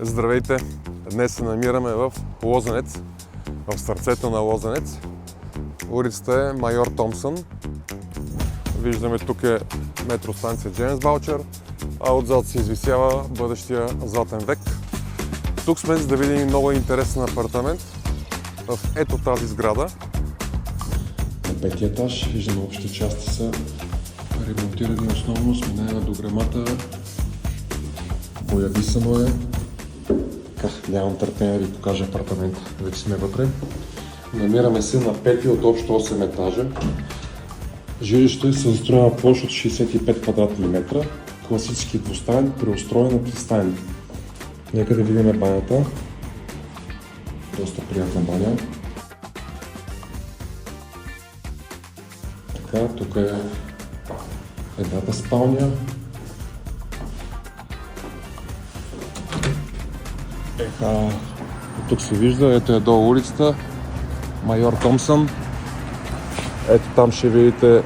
Здравейте! Днес се намираме в Лозенец, в сърцето на Лозенец. Улицата е Майор Томсън. Виждаме тук е метростанция Джеймс Баучър, а отзад се извисява бъдещия Златен век. Тук сме за да видим много интересен апартамент в ето тази сграда. На петия етаж виждаме общите части са ремонтирани основно с минае на дограмата. Боядисано е. Така, нямам търпение да ви покажа апартамента. Вече сме вътре. Намираме се на пети от общо 8 етажа. Жилището е със застроена площ от 65 квадратни метра. Класически двустаен, преустроен на тристаен. Нека да видим банята. Доста приятна баня. Така, тук е едната спалня. Тук се вижда, ето е долу улицата, Майор Томсън. Ето там ще видите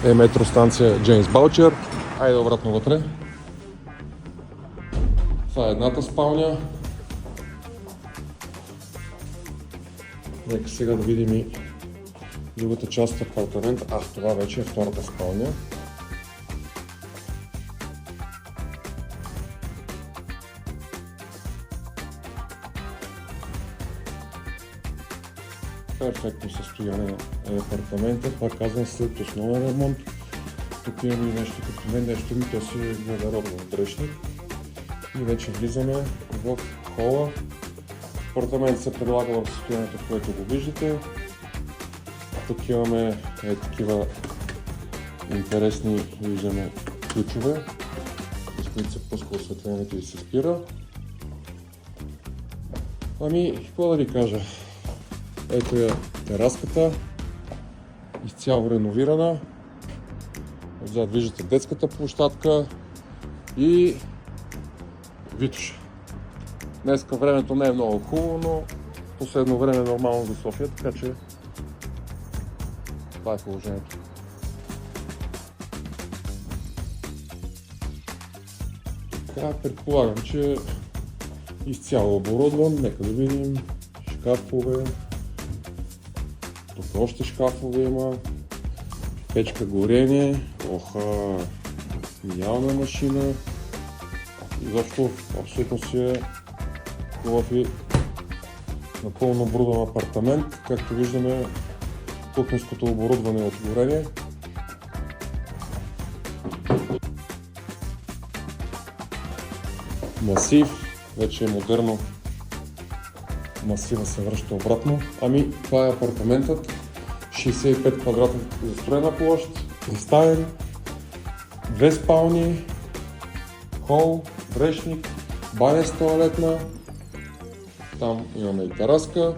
е метростанция Джеймс Баучър. Айде обратно вътре. Това е едната спалня. Нека сега да видим и другата част от апартамента. Това вече е втората спалня. Перфектно състояние е апартамента. Пак казвам, след основен ремонт. Тук имаме нещо като мен, нещо ми, то си е въглероден отрешник. И вече влизаме в хола. Апартамент се предлага в състоянието, в което го виждате. Тук имаме такива интересни, виждаме, ключове, с които се пуска осветлението и се спира. Какво да ви кажа? Ето е тераската, изцяло реновирана. Отзад виждате детската площадка и Витоша. Днеска времето не е много хубаво, но последно време е нормално за София, така че това е положението. Така, предполагам, че изцяло оборудван. Нека да видим. Шкафове. Тук още шкафове има. Печка горене. Идеална машина. Изобщо абсолютно си е хубав и напълно оборудван апартамент. Както виждаме, кухненското оборудване е от горене. Масив, вече е модерно. Масива се връща обратно. Това е апартаментът. 65 квадрата застроена площ, тристаен, две спални, хол, вречник, баня с тоалетна. Там имаме и тераска.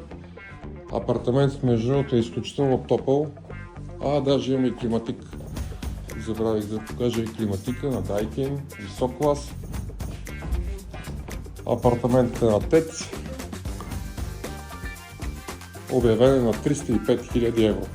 Апартаментът между другото е изключително топъл. Даже имаме и климатик. Забравих да покажа и климатика на Daikin, висок клас. Апартаментът е на ТЕЦ. Обявен е на 305 000 евро.